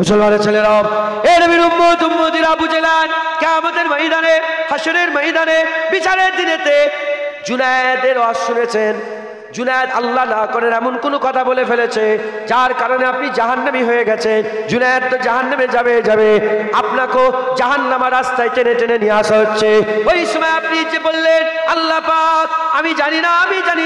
মুসলমানের ছেলেরা, এ নবীর উম্মত উম্মতিরা বুঝলেন কিয়ামতের ময়দানে, হাসরের ময়দানে, বিচারের দিনেতে জুনায়েদের ওয়াজ শুনেছেন। জুনায়েদ আল্লাহ না করেন এমন কোনো কথা বলে ফেলেছে যার কারণে আপনি জাহান্নামী হয়ে গেছেন। জুনায়েদ তো জাহান্নামে যাবে, আপনাকেও জাহান্নামের রাস্তায় টেনে টেনে নিয়ে আসা হচ্ছে। ওই সময় আপনি যে বললেন আল্লাহ পাক আমি জানি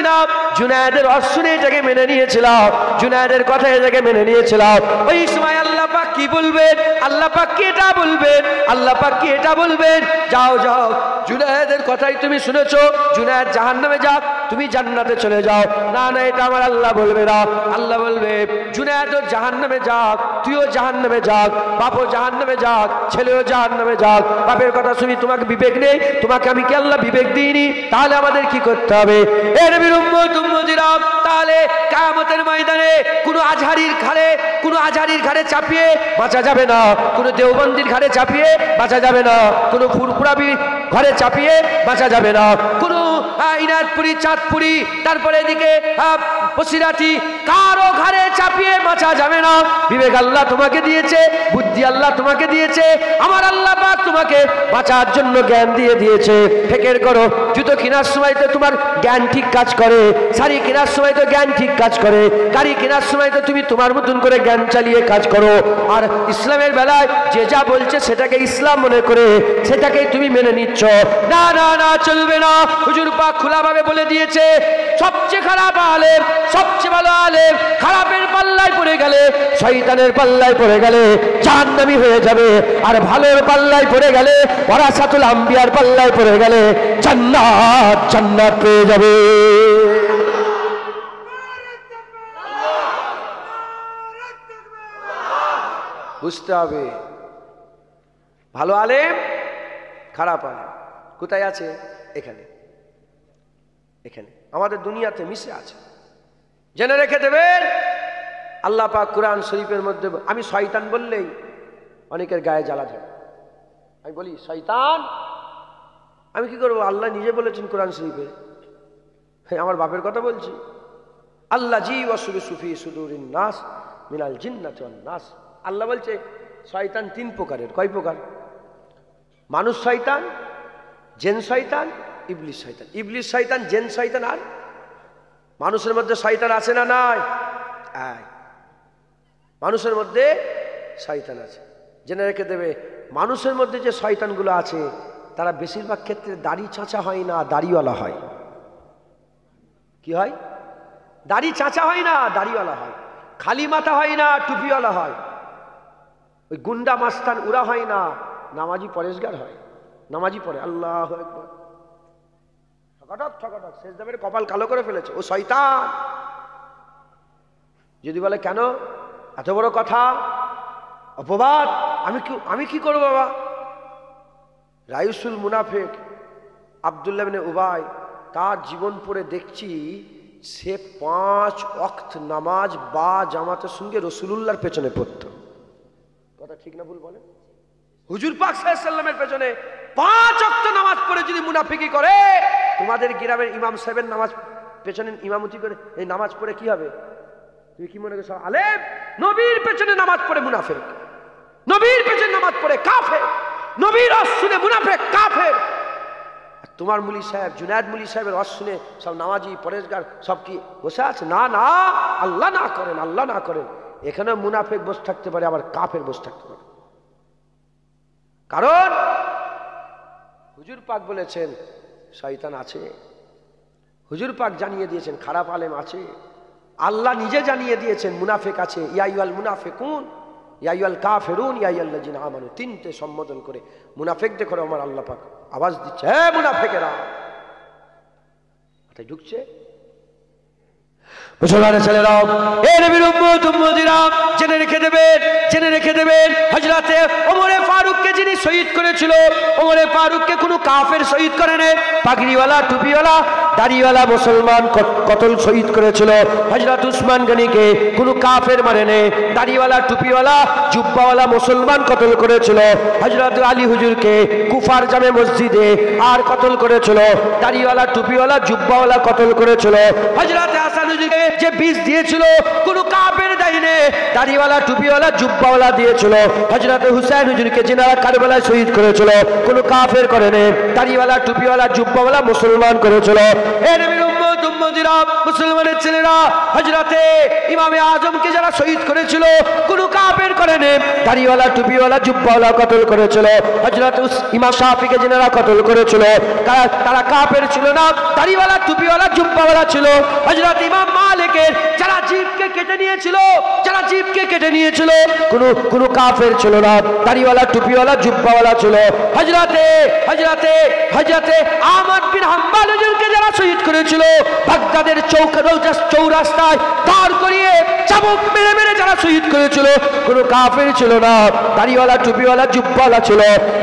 না, জুনায়েদের ওয়াজ শুনে এটাকে মেনে নিয়েছিলাম, জুনায়েদের কথা এটাকে মেনে নিয়েছিলাম। ওই সময় আল্লাহ পাক কি বলবেন? আল্লাহ পাক কি এটা বলবেন? যাও জুনায়েদের কথাই তুমি শুনেছো, জুনায়েদ জাহান্নামে যাক, তুমি জান্নাতে চলে যাও। না, এটা আমার আল্লাহ বলবে না। আল্লাহ বলবে জুনায়েদও জাহান্নামে যাক, তুইও জাহান্নামে যাক, বাপও জাহান্নামে যাক, ছেলেও জাহান্নামে যাক। বাপের কথা শুনি তোমাকে বিবেক নেই, তোমাকে আমি কি আল্লাহ বিবেক দিইনি? তাহলে আমাদের কি করতে হবে? এ নবীর উম্মত উম্মতিরা, তাহলে কিয়ামতের ময়দানে কোনো আজহারির ঘাড়ে চাপিয়ে বাঁচা যাবে না, কোনো দেওবন্দির ঘাড়ে চাপিয়ে বাঁচা যাবে না, কোনো ফুরফুরাবির ঘরে চাপিয়ে বাঁচা যাবে না, কোনো ইনায়তপুরি, চাঁদপুরি, তারপরে এদিকে বসিরাটি, কারো ঘরে চাপিয়ে বাঁচা যাবে না। বিবেক আল্লাহ তোমাকে দিয়েছে, বুদ্ধি আল্লাহ তোমাকে দিয়েছে, আমার আল্লাহ পাক তোমাকে বাঁচার জন্য জ্ঞান দিয়েছে। ফেকের করো, জুতো কেনার সময় তো তোমার জ্ঞান ঠিক কাজ করে, শাড়ি কেনার সময় তো জ্ঞান ঠিক কাজ করে, গাড়ি কেনার সময় তো তুমি তোমার মতন করে জ্ঞান চালিয়ে কাজ করো। আর ইসলামের বেলায় যে যা বলছে সেটাকে ইসলাম মনে করে সেটাকেই তুমি মেনে নিচ্ছ। না, চলবে না। হুজুর পাক খোলাভাবে বলে দিয়েছে সবচেয়ে খারাপ আলেম, সবচেয়ে ভালো আলেম খারাপের পাল্লায় পড়ে গেলে, শয়তানের পাল্লায় পড়ে গেলে জাহান্নামী হয়ে যাবে, আর ভালোর পাল্লায় পড়ে গেলে, ওয়ারাসাতুল আম্বিয়ার পাল্লায় পড়ে গেলে জান্নাত পেয়ে যাবে। বুঝতে হবে ভালো আলেম খারাপ আলেম কোথায় আছে? এখানে আমাদের দুনিয়াতে মিশে আছে। জেনে রেখে দেবেন আল্লাহ পাক কোরআন শরীফের মধ্যে, আমি শয়তান বললেই অনেকের গায়ে জ্বালা ধরে। আমি বলি শয়তান, আমি কি করবো? আল্লাহ নিজে বলেছেন কোরআন শরীফে, আমার বাপের কথা বলছি। আল্লাহ জি ওয়াসুবি সুফি সুদুরিন নাস মিনাল জিন্নাতি ওয়ান নাস। আল্লাহ বলছে শয়তান তিন প্রকারের। কয় প্রকার? মানুষ শয়তান, জিন শয়তান, ইবলিস শয়তান। ইবলিস শয়তান, জিন শয়তান আর মানুষের মধ্যে শয়তান আছে না নাই? মানুষের মধ্যে শয়তান আছে। জেনে রেখে দেবে মানুষের মধ্যে যে শয়তানগুলো আছে তারা বেশিরভাগ ক্ষেত্রে দাড়ি চাঁচা হয় না, দাড়িওয়ালা হয়। কি হয়? দাড়ি চাঁচা হয় না, দাড়িওয়ালা হয়। খালি মাথা হয় না, টুপিওয়ালা হয়। ওই গুন্ডা মাস্তান ওরা হয় না, নামাজি পরেশগার হয়। নামাজি পড়ে আল্লাহু আকবার, ঠকাঠক সেজদা মেরে কপাল কালো করে ফেলেছে, ও শয়তান। যদি বলে কেন এত বড় কথা, অপবাদ, আমি কি করবো বাবা? রাইসুল মুনাফিক আব্দুল্লাহ ইবনে উবাই, তার জীবন পড়ে দেখছি সে 5 ওয়াক্ত নামাজ বা জামাতের সঙ্গে রাসূলুল্লাহর পেছনে পড়তো। কথা ঠিক না ভুল বলেন? হুজুর পাক সাল্লাল্লাহু আলাইহি ওয়াসাল্লামের পেছনে 5 ওয়াক্ত নামাজ পড়ে যদি মুনাফিকি করে, তোমাদের গ্রামের ইমাম সাহেবের নামাজ পেছনে ইমামতি করে এই নামাজ পড়ে কি হবে? তুমি কি মনে করছো আলেম? নবীর পেছনে নামাজ পড়ে মুনাফিক, নবীর পেছনে নামাজ পড়ে কাফের, নবীর ওয়াজ শুনে মুনাফিক কাফের। আর তোমার মুলি সাহেব, জুনায়েদ মুলি সাহেবের ওয়াজ শুনে সব নামাজি পরেশগার সব কি বসে আছে? না, আল্লাহ না করেন। এখানে মুনাফিক বসে থাকতে পারে, আবার কাফের বসে থাকতে পারে। কারণ হুজুর পাক বলেছেন শয়তান আছে, হুজুর পাক জানিয়ে দিয়েছেন খারাপ আলেম আছে, আল্লাহ নিজে জানিয়ে দিয়েছেন মুনাফিক আছে। ইয়া আইয়ুহাল মুনাফিকুন ইয়া আইয়ুহাল কাফিরুন ইয়া আইয়ুহাল্লাযিনা আমানু, তিনটে সম্বোধন করে মুনাফিকদের করে আমার আল্লাহ পাক আওয়াজ দিচ্ছে, হে মুনাফিকেরা। মাথায় ঢুকছে? মুসলমানের ছেলেরা, এ নবীর উম্মত উম্মতিরা, জেনে রেখে দেবেন হযরতে ওমর ফারুককে যিনি শহীদ করেছিল, ওমরে ফারুককে কোনো কাফের শহীদ করে না, পাগড়িওয়ালা টুপিওয়ালা দাড়িওয়ালা মুসলমান কতল শহীদ করেছিল। হযরত উসমান গনিকে কোনো কাফের মারে না, দাড়িওয়ালা টুপিওয়ালা জুব্বাওয়ালা মুসলমান কতল করেছিল। হযরত আলী হুজুরকে কুফার জামে মসজিদে আর কতল করেছিল, দাড়িওয়ালা টুপিওয়ালা জুব্বাওয়ালা কতল করেছিল। হযরত হাসান হুজুরকে যে বিষ দিয়েছিল কোনো কাফের দেয়নি, দাড়িওয়ালা টুপিওয়ালা জুব্বাওয়ালা দিয়েছিল। হযরত হুসাইন হুজুরকে যিনারা কারবালায় শহীদ করেছিল কোনো কাফের করেনি, দাড়িওয়ালা টুপিওয়ালা জুব্বাওয়ালা মুসলমান করেছিল। এ নবীর উম্মত উম্মতিরা, মুসলমানের ছেলেরা, হযরতে ইমামে আজমকে যারা শহীদ করেছিল কোনো কাফের করেনি, দাড়িওয়ালা টুপিওয়ালা জুব্বাওয়ালা কতল করেছিল। হযরত ইমাম শাফিকে যিনারা কতল করেছিল তারা কাফের ছিল না, দাড়িওয়ালা টুপিওয়ালা জুব্বাওয়ালা ছিল। হযরত ইমাম মালিকের যারা জিভকে কেটে নিয়েছিল, যারা জিভকে কেটে নিয়েছিল কোনো কাফের ছিল না, দাড়িওয়ালা টুপিওয়ালা জুব্বাওয়ালা ছিল। হযরতে আহমদ বিন হাম্বল হুজুরকে যারা শহীদ করেছিল বাগদাদের চৌরাস্তায় দাঁড় করিয়ে চাবুক মেরে মেরে যারা শহীদ করেছিল কোনো কাফের ছিল না, দাড়িওয়ালা টুপিওয়ালা জুব্বাওয়ালা ছিল।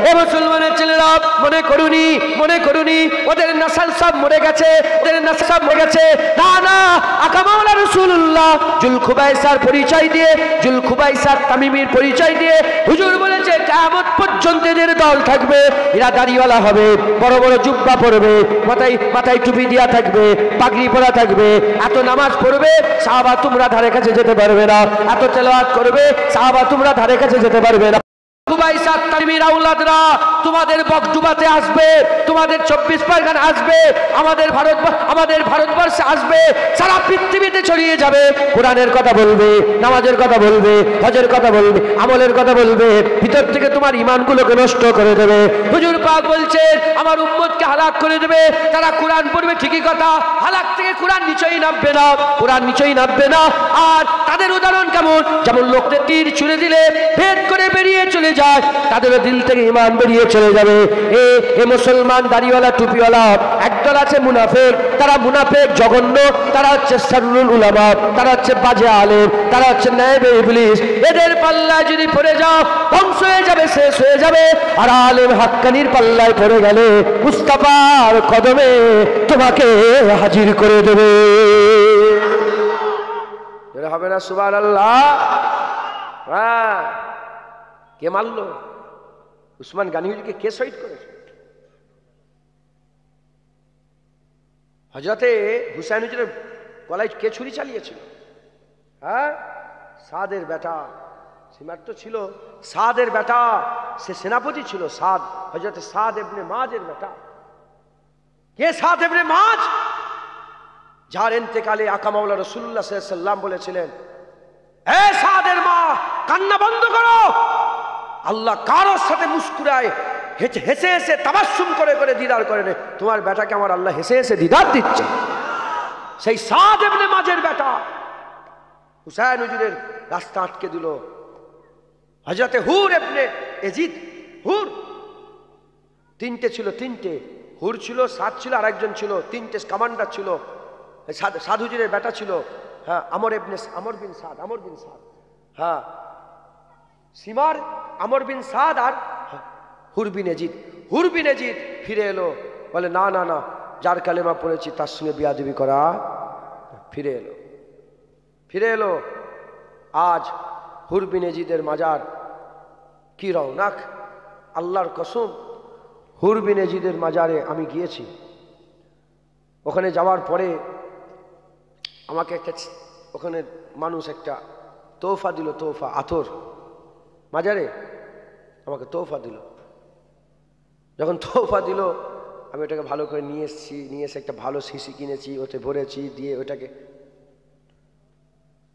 এ মুসলমানের ছেলেরা, মনে করুনি ওদের নাসাল সব মরে গেছে, ওদের নাসাল সব মরে গেছে। না না, আকা মাওলা রাসূলুল্লাহ জুলখুবাইসার পরিচয় দিয়ে, জুলখুবাইসার তামিমির পরিচয় দিয়ে হুজুর বলেছে কিয়ামত পর্যন্ত এদের দল থাকবে, এরা দাড়িওয়ালা হবে, বড় বড় জুব্বা পরবে, মাথায় টুপি দিয়া থাকবে, পাগড়ি পরা থাকবে, এত নামাজ পড়বে সাহাবা তোমরা ধারে কাছে যেতে পারবে না, এত তেলাওয়াত করবে সাহাবা তোমরা ধারে কাছে যেতে পারবে না। তোমাদের বকডুবাতে আসবে, তোমাদের 24 পরগনা আসবে, আমাদের ভারতবর্ষে আসবে, সারা পৃথিবীতে ছড়িয়ে যাবে, কোরআনের কথা বলবে, নামাজের কথা বলবে, হজের কথা বলবে, আমলের কথা বলবে, ভিতর থেকে তোমার ঈমানগুলোকে নষ্ট করে দেবে। হুজুর পাক বলছেন আমার উম্মতকে হালাক করে দেবে। তারা কোরআন পড়বে ঠিকই কথা, হালাক থেকে কোরআন নিচেই নামবে না, কোরআন নিচেই নামবে না। আর তাদের উদাহরণ কেমন, যেমন লোকদের তীর ছুঁড়ে দিলে ভেদ করে বেরিয়ে চলে যায়, তাদের দিল থেকে ঈমান বেরিয়ে চলে যাবে। এ মুসলমান দাড়িওয়ালা টুপিওয়ালা একদল আছে মুনাফিক, তারা মুনাফিক জঘন্য, তারা হচ্ছে শাররুল উলামা, তারা হচ্ছে বাজে আলেম, তারা হচ্ছে নায়েবে ইবলিস। এদের পাল্লায় যদি পড়ে যাও ধ্বংস হয়ে যাবে, শেষ হয়ে যাবে। আর আলেম হাক্কানির পাল্লায় পড়ে গেলে মুস্তাফার কদমে তোমাকে হাজির করে দেবে। হবে না সুবহানাল্লাহ? হ্যাঁ, কে মারলো? উসমান গনি হুজুরকে কে শহীদ করেছে? হযরতে হুসাইন হুজুরের গলায় কে ছুরি চালিয়েছিল? হ্যাঁ, সাদের বেটা, সিমার তো ছিল সাদের বেটা, সে সেনাপতি ছিল সাদ, হযরতে সাদ ইবনে মাজের বেটা। কে সাদ ইবনে মাজ? যার ইন্তেকালে আকা মাওলা রাসূলুল্লাহ সাল্লাল্লাহু আলাইহি ওয়াসাল্লাম বলেছিলেন, এ সাদের মা কান্না বন্ধ করো, আল্লাহ কারোর সাথে মুস্কুরায় হেসে হেসে তাবাসসুম করে করে দিদার করে না, তোমার বেটাকে আমার আল্লাহ হেসে হেসে দিদার দিচ্ছে। সেই সাদ ইবনে মাজের বেটা হুসাইন হুজুরের রাস্তা আটকে দিল। হযরতে হুর ইবনে ইয়াজিদ, হুর তিনটে ছিল, তিনটে হুর ছিল, সাদ ছিল, আর একজন ছিল, তিনটে কমান্ডার ছিল। সাদ হুজুরের বেটা ছিল, হ্যাঁ, আমর বিন সাদ, হ্যাঁ, সিমার আমর বিন সাদ আর হুর বিন ইয়াজিদ ফিরে এলো, বলে না না না, যার কালেমা পড়েছি তার সঙ্গে বিয়াদবি করা। ফিরে এলো। আজ হুর বিন ইয়াজিদের মাজার কি রওনাক, আল্লাহর কসম। হুর বিন ইয়াজিদের মাজারে আমি গিয়েছি, ওখানে যাওয়ার পরে আমাকে একটা, ওখানে মানুষ একটা তোহফা দিল, তোহফা আতর, মাজারে আমাকে তোহফা দিল। যখন তোহফা দিল আমি ওটাকে ভালো করে নিয়ে এসে একটা ভালো শিশি কিনেছি, ওতে ভরেছি, দিয়ে ওটাকে,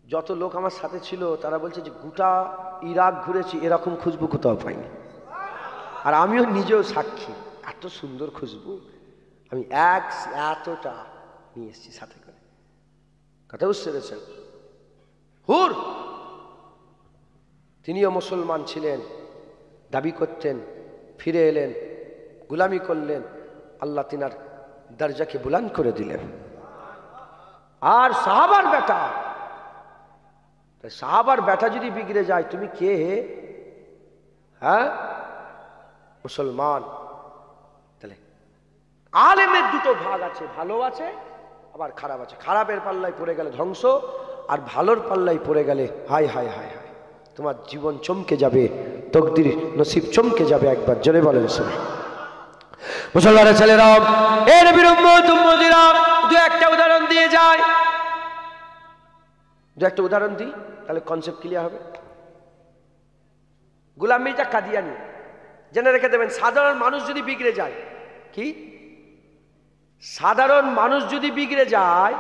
যত লোক আমার সাথে ছিল তারা বলছে যে গোটা ইরাক ঘুরেছি, এরকম খুশবু কোথাও পাইনি। আর আমিও নিজেও সাক্ষী, এত সুন্দর খুশবু আমি এতটা নিয়ে এসেছি সাথে করে। কথা বুঝতে পেরেছেন? হুর তিনিও মুসলমান ছিলেন, দাবি করতেন, ফিরে এলেন, গোলামি করলেন, আল্লাহ তিনার দরজাকে বুলন্দ করে দিলেন। আর সাহাবার বেটা যদি বিগড়ে যায় তুমি কে হে? হ্যাঁ, মুসলমান। তাহলে আলেমের দুটো ভাগ আছে, ভালো আছে আবার খারাপ আছে। খারাপের পাল্লায় পড়ে গেলে ধ্বংস, আর ভালোর পাল্লায় পড়ে গেলে হায় হায় হায় হায়, তোমার জীবন চমকে যাবে, তকদির নসিব চমকে যাবে। একবার জোরে বলেন সুবহানাল্লাহ। মুসলমানের ছেলেরা, এর বিরুদ্ধে দু একটা উদাহরণ দিয়ে যায়, দু একটা উদাহরণ দিই, তাহলে কনসেপ্ট ক্লিয়ার হবে। গোলাম মির্জা কাদিয়ানী, জেনে রেখে দেবেন, সাধারণ মানুষ যদি বিগড়ে যায়, কি সাধারণ মানুষ যদি বিগড়ে যায়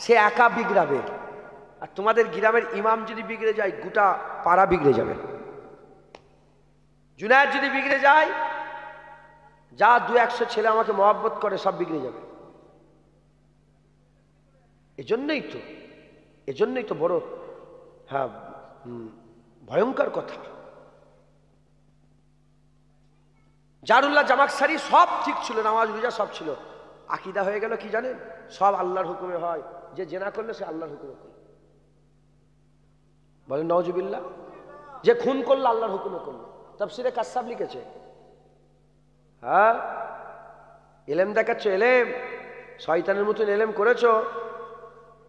সে একা বিগড়াবে, আর তোমাদের গ্রামের ইমাম যদি বিগড়ে যায় গোটা পাড়া বিগড়ে যাবে। জুনায়েদ যদি বিগড়ে যায়, যা 200 ছেলে আমাকে মহব্বত করে সব বিগড়ে যাবে। এজন্যই তো বড় হ্যাঁ ভয়ঙ্কর কথা। জারুল্লাহ জামাকসারি সব ঠিক ছিল, নামাজ রোজা সব ছিল, আকীদা হয়ে গেল কি জানেন, সব আল্লাহর হুকুমে হয়, যে জেনা করলে সে আল্লাহর হুকুমে করল। বলেন নাউজুবিল্লাহ। যে খুন করলো আল্লাহর হুকুমে করলো। তাফসীরে কাসসাব লিখেছে, হ্যাঁ এলেম দেখাচ্ছ, এলেম শয়তানের মতন এলেম করেছো,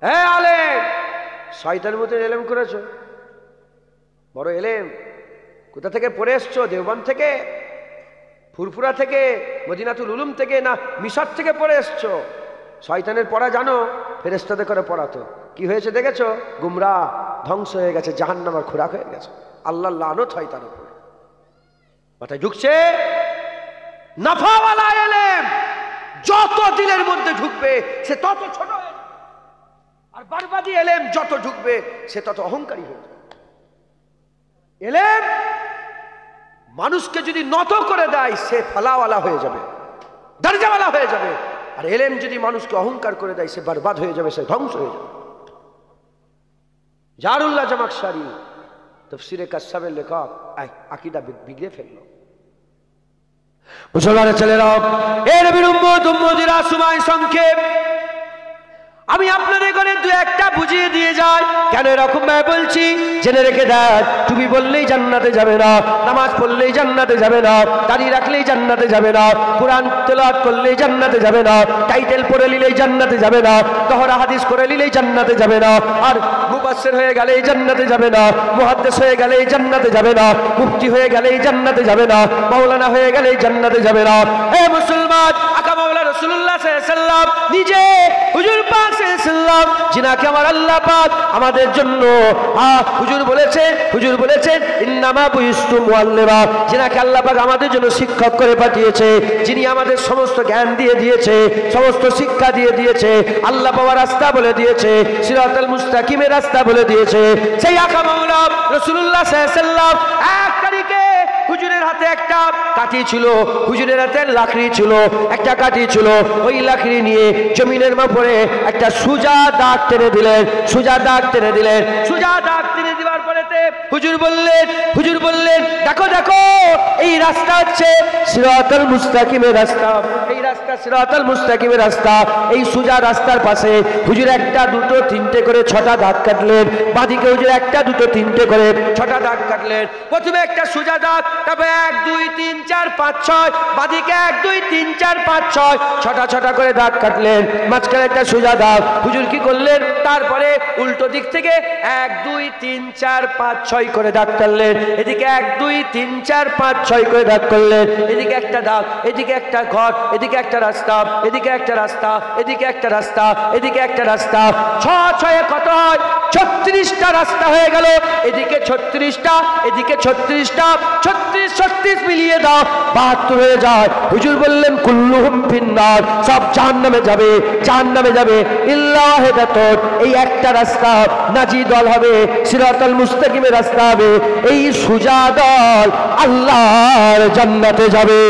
হ্যাঁ আলেম শয়তানের মতন এলেম করেছো, বড় এলেম। কোথা থেকে পড়ে এসছো? দেওবন্দ থেকে, ফুরফুরা থেকে, মদিনাতুল উলুম থেকে, না মিশর থেকে পড়ে এসছো? শয়তানের পড়া জানো? ফেরেশতাদের করে পড়াতো, কি হয়েছে দেখেছো? গুমরাহ, ধ্বংস হয়ে গেছে, জাহান্নামের খোরাক হয়ে গেছে। আল্লাহর লানত হয় তার উপরে। মাথায় ঢুকছে? নাফাওয়ালা এলেম যত দিলের মধ্যে ঢুকবে সে তত ছোট হয়ে যাবে, আর বরবাদি এলেম যত ঢুকবে সে তত অহংকারী হয়ে যাবে। এলেম মানুষকে যদি নত করে দেয় সে ফালাওয়ালা হয়ে যাবে, দরজাওয়ালা হয়ে যাবে, আর এলেম যদি মানুষকে অহংকার করে দেয় সে বরবাদ হয়ে যাবে, সে ধ্বংস হয়ে যাবে। জারুল্লাহ জামাকসারি তাফসীরে কাসসাবের লেখক আকীদা বিগড়ে ফেললো। মুসলমানের ছেলেরা, এর বিরুদ্ধে সময় সংক্ষেপ, আমি আপনাদের করে দু একটা বুঝিয়ে দিয়ে যাই। কেন এরকম ভাবে বলছি জেনে রেখে দেন। টুপি বললেই জান্নাতে যাবে না, নামাজ পড়লেই জান্নাতে যাবে না, দাড়ি রাখলেই জান্নাতে যাবে না, কোরআন তেলাওয়াত করলেই জান্নাতে যাবে না, টাইটেল পড়ে নিলেই জান্নাতে যাবে না, দহরা হাদিস করে নিলেই জান্নাতে যাবে না, আর মুফাসসির হয়ে গেলেই জান্নাতে যাবে না, মুহাদ্দিস হয়ে গেলেই জান্নাতে যাবে না, মুফতি হয়ে গেলেই জান্নাতে যাবে না, মাওলানা হয়ে গেলেই জান্নাতে যাবে না। হে মুসলমান, আকা মাওলা রাসূলুল্লাহ সাল্লাল্লাহু আলাইহি ওয়াসাল্লাম নিজে হুজুর পাক সাল্লাল্লাহু আলাইহি ওয়াসাল্লাম যিনাকে আমার আল্লাহ পাক আমাদের জন্য হুজুর বলেছেন ইন্নামা বুইস্তু মুআল্লিমা, যিনাকে আল্লাহ পাক আমাদের জন্য শিক্ষক করে পাঠিয়েছে, যিনি আমাদের সমস্ত জ্ঞান দিয়ে দিয়েছে, সমস্ত শিক্ষা দিয়ে দিয়েছে, আল্লাহ পাওয়ার রাস্তা বলে দিয়েছে, সিরাতাল মুস্তাকিমের রাস্তা বলে দিয়েছে। সেই আকা মাওলা রাসূলুল্লাহ সাল্লাল্লাহু আলাইহি ওয়াসাল্লাম এক তারিখে হুজুরের হাতে একটা কাঠি ছিল, হুজুরের হাতে লাকড়ি ছিল, একটা কাঠি ছিল, ওই লাকড়ি নিয়ে জমিনের উপরে একটা সুজা দাগ টেনে দিলেন, সুজা দাগ টেনে দিলেন। সুজা দাগ টেনে দেওয়ার পরেতে হুজুর বললেন দেখো দেখো এই রাস্তা হচ্ছে সিরাতাল মুস্তাকিমের রাস্তা, এই রাস্তা সিরাতাল মুস্তাকিমের রাস্তা। এই সুজা রাস্তার পাশে হুজুর একটা দুটো তিনটে করে 6টা দাগ কাটলেন, বাঁদিকে হুজুর একটা দুটো তিনটে করে 6টা দাগ কাটলেন। প্রথমে একটা সুজা দাগ, তারপরে 1 2 3 4 5 6, বাঁদিকে 1 2 3 4 5 6, 6টা করে দাগ কাটলেন, মাঝখানে একটা সুজা দাগ। হুজুর কি করলেন? তারপরে উল্টো দিক থেকে 1 2 3 4 5 6 করে দাগ কাটলেন, এদিকে 1 2 3 4 5 6 করে দাগ করলেন, এদিকে একটা দাগ, এদিকে একটা ঘর, এদিকে একটা রাস্তা, এদিকে একটা রাস্তা, এদিকে একটা রাস্তা, এদিকে একটা রাস্তা। 6 6 কত হয়? 36টা রাস্তা হয়ে গেল। এদিকে 36টা, এদিকে 36টা, 36 36 মিলিয়ে দাও 72 হয়ে যায়। হুজুর বললেন কুল্লুহুম ফিন্নার, সব জাহান্নামে যাবে, জাহান্নামে যাবে ইল্লা ওয়াহিদাতুন, এই একটা রাস্তা নাজি দল হবে, সিরাতাল মুস্তাকিমের রাস্তা হবে, এই সুজা দল আল্লাহর জান্নাতে যাবে।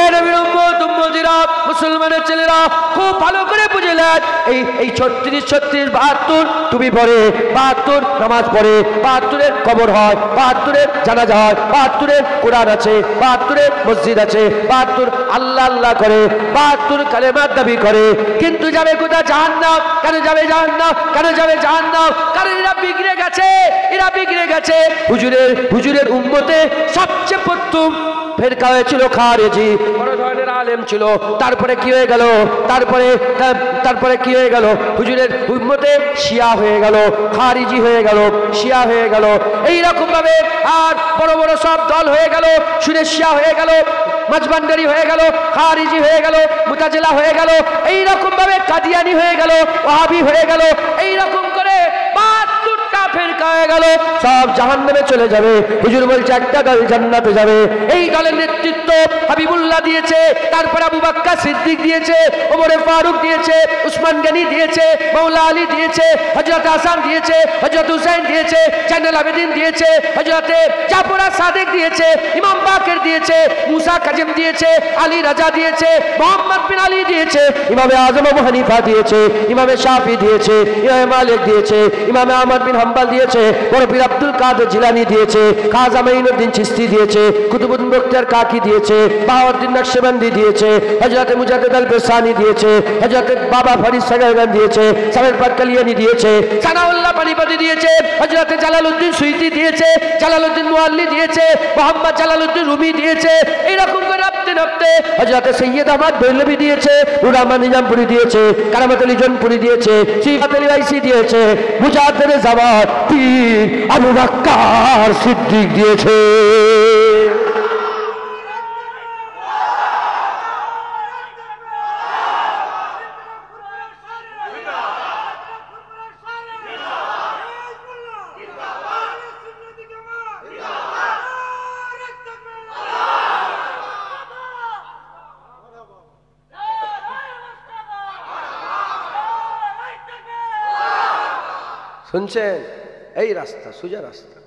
এ নবীর উম্মতিরা, মুসলমানের ছেলেরা খুব ভালো করে বুঝলেন। এই 36 36 72 টুপি পরে, 72 নামাজ পড়ে, 72-এর কবর হয়, 72-এর জানাজা হয়, 72-এর কোরআন আছে, 72-এর মসজিদ আছে, 72 আল্লাহ আল্লাহ করে, 72 কালেমার দাবি করে, কিন্তু যাবে কোথা? জাহান্নাম। কেন যাবে জাহান্নাম? কেন যাবে জাহান্নাম? কারণ এরা বিগড়ে গেছে, এরা বিগড়ে গেছে। হুজুরের উম্মতে সবচেয়ে প্রথম ফেরকা হয়েছিল খারেজি, বড় ধরনের আলেম ছিল। তারপরে কি হয়ে গেল? তারপরে কি হয়ে গেল? হুজুরের উম্মতে শিয়া হয়ে গেল, খারিজি হয়ে গেল, শিয়া হয়ে গেল। এইরকম ভাবে আর বড় বড় সব দল হয়ে গেল। শুনে শিয়া হয়ে গেল, মাজবান্ডারি হয়ে গেল, খারিজি হয়ে গেল, মুতাজিলা হয়ে গেল, এইরকম ভাবে কাদিয়ানি হয়ে গেল, ওয়াহাবি হয়ে গেল। এইরকম করে 72টা ফেরকা হয়ে গেল, সব জাহান্নামে চলে যাবে। হুজুর বলছে একটা দল জান্নাতে যাবে। এই দলের নেতৃত্ব হাবিবুল্লাহ দিয়েছে, তারপর আবু বকর সিদ্দিক দিয়েছে, ওমর ফারুক দিয়েছে, উসমান গনি দিয়েছে, মাওলা আলী দিয়েছে, হযরত হাসান দিয়েছে, হযরত হুসাইন দিয়েছে, জাইনুল আবেদিন দিয়েছে, হযরত জাফর সাদিক দিয়েছে, ইমাম বাকের দিয়েছে, মুসা কাজিম দিয়েছে, আলী রাজা দিয়েছে, মোহাম্মদ বিন আলী দিয়েছে, ইমামে আজম আবু হানিফা দিয়েছে, ইমামে শাফি দিয়েছে, ইমামে মালিক দিয়েছে, ইমামে আহমদ বিন হাম্বল দিয়েছে, বড় পীর আব্দুল কাদের জিলানী দিয়েছে, খাজা মাইনুদ্দিন চিশতি দিয়েছে, কুতুবুদ্দিন বখতিয়ার কাকি দিয়েছে, বাহাউদ্দিন নকশবন্দি দিয়েছে, হযরত মুজাদ্দিদ আল বেসানি দিয়েছে, হযরত বাবা ফরিদ সাগরগান দিয়েছে, সাবের পাটকালিয়ানি দিয়েছে, সানাউল্লাহ পানিপতি দিয়েছে, হযরত জালালউদ্দিন সুইতি দিয়েছে, জালালউদ্দিন মুআল্লি দিয়েছে, মোহাম্মদ জালালউদ্দিন রুমি দিয়েছে। এইরকম করে নাপতে নাপতে হযরত সৈয়দ আহমদ বেলবি দিয়েছে, নুর আহমদ নিজামপুরি দিয়েছে, কারামত আলী জনপুরি দিয়েছে, সিফাত আলী রাইসি দিয়েছে, মুজাদ্দিদ জামাত পীর আবু বকর সিদ্দিক দিয়েছে। শুনছেন? এই রাস্তা সোজা রাস্তা।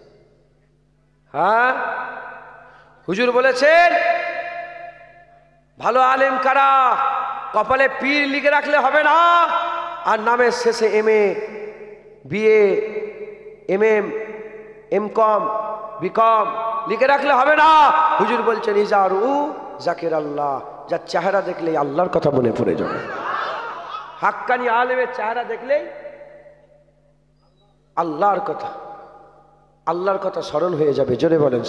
হ্যাঁ, হুজুর বলেছেন ভালো আলেম কারা? কপালে পীর লিখে রাখলে হবে না, আর নামের শেষে MA BA MM MCom BCom লিখে রাখলে হবে না। হুজুর বলছেন ইজারু জাকির আল্লাহ, যার চেহারা দেখলেই আল্লাহর কথা মনে পড়ে যাবে। হাক্কানি আলেমের চেহারা দেখলেই আল্লাহর কথা স্মরণ হয়ে যাবে। জোরে বলেন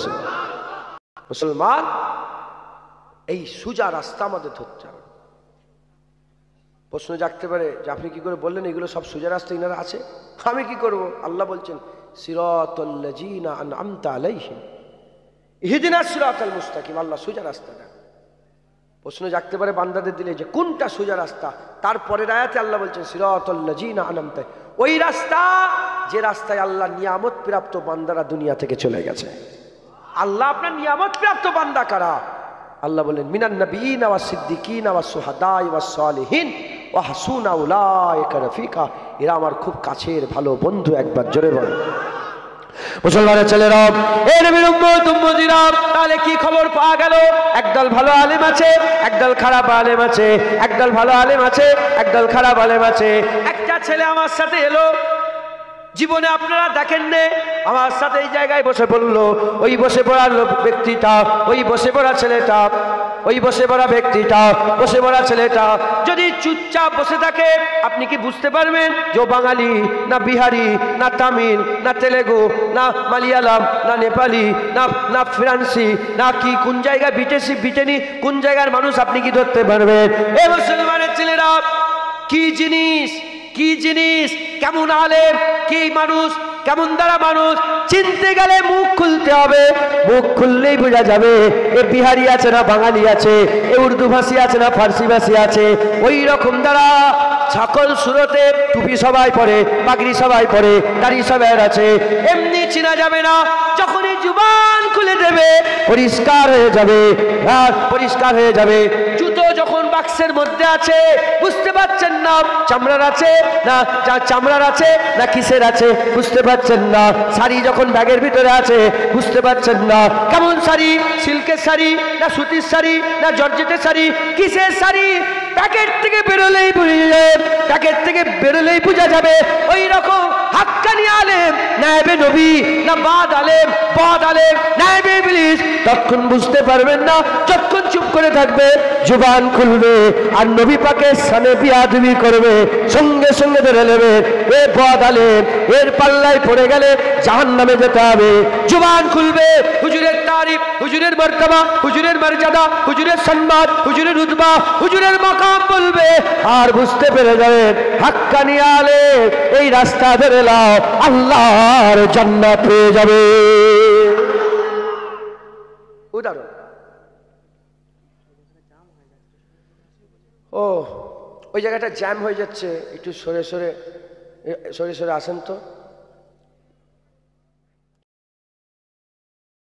মুসলমান, এই সোজা রাস্তা আমাদের ধরতে হবে। প্রশ্ন জাগতে পারে যে আপনি কি করে বললেন এগুলো সব সোজা রাস্তা ইনারা আছে, আমি কি করব? আল্লাহ বলছেন সিরাতাল্লাযীনা আন'আমতা আলাইহিম ইহদিনাস সিরাতাল মুস্তাকিম। আল্লাহ সোজা রাস্তাটা। প্রশ্ন জাগতে পারে বান্দাদের দিলে যে কোনটা সোজা রাস্তা? তারপরের আয়াতে আল্লাহ বলছেন সিরাতাল্লাযীনা আন'আমতা, ওই রাস্তা যে রাস্তায় আল্লাহ নিয়ামত প্রাপ্ত বান্দারা দুনিয়া থেকে চলে গেছে। আল্লাহ আপনার নিয়ামত প্রাপ্ত বান্দা কারা? আল্লাহ বলেন মিনান নবিয়িনা ওয়াস সিদ্দিকিনা ওয়াস শুহাদাই ওয়াস সালিহিন ওয়া হাসুনা উলাইকা রাফিকা। এরা আমার খুব কাছের ভালো বন্ধু। একবার জোরে বলেন মুসলমানের ছেলেরা, এই নবীর উম্মত উম্মতিরা, তাহলে কি খবর পাওয়া গেল? একদল ভালো আলেম আছে, একদল খারাপ আলেম আছে, একদল ভালো আলেম আছে, একদল খারাপ আলেম আছে। একটা ছেলে আমার সাথে এলো, জীবনে আপনারা দেখেন নে, আমার সাথে এই জায়গায় বসে পড়লো। ওই বসে পড়ার ব্যক্তিটা, ওই বসে পড়া ছেলেটা, ওই বসে পড়া ব্যক্তিটা, বসে পড়া ছেলেটা যদি চুপচাপ বসে থাকে, আপনি কি বুঝতে পারবেন যে বাঙালি না বিহারি না তামিল না তেলেগু না মালয়ালম না নেপালি না ফ্রান্সি না কি কোন জায়গায় ব্রিটেনি কোন জায়গার মানুষ আপনি কি ধরতে পারবেন? এ মুসলমানের ছেলেরা, কি জিনিস কেমন আলেম, কি মানুষ, কেমন দ্বারা মানুষ চিনতে গেলে মুখ খুলতে হবে। মুখ খুললেই বোঝা যাবে এ বিহারি আছে না বাঙালি আছে, এ উর্দু ভাষী আছে না ফার্সি ভাষী আছে। ওই রকম দ্বারা সকল সুরতে টুপি সবাই পরে, পাগড়ি সবাই পরে, দাড়ি সবাই আছে, এমনি চিনা যাবে না। যখনই জুবান খুলে দেবে পরিষ্কার হয়ে যাবে, পরিষ্কার হয়ে যাবে। জুতো যখন বাক্সের মধ্যে আছে বুঝতে পারছেন না চামড়ার আছে না কিসের আছে বুঝতে পারছেন না। শাড়ি যখন ব্যাগের ভিতরে আছে বুঝতে পারছেন না কেমন শাড়ি, সিল্কের শাড়ি না সুতির শাড়ি না জর্জেটের শাড়ি, কিসের শাড়ি। প্যাকেট থেকে বেরোলেই বোঝা যাবে। ওই রকম হাক্কানি আলেম নায়েবে নবী না বাদ আলেম নায়েবে ইবলিস, তখন বুঝতে পারবেন না। যতক্ষণ চুপ করে থাকবে জুবান খুলবে আর নবী পাকের সামনে বিয়াদবি করবে, সঙ্গে সঙ্গে ধরে নেবে এ বাদ আলেম, এর পাল্লায় পড়ে গেলে জাহান্নামে যেতে হবে। জুবান খুলবে, হুজুরের তারিফ, হুজুরের মর্তবা, হুজুরের মর্যাদা, হুজুরের সম্মান, হুজুরের রুতবা, হুজুরের মাকাম বলবে, আর বুঝতে পেরে যাবেন হাক্কানি আলেম এই রাস্তা ধরে লাও, আল্লাহর জান্নাত পেয়ে যাবে। উদাহরণ, ওই জায়গাটা জ্যাম হয়ে যাচ্ছে, একটু সরে সরে আসেন তো।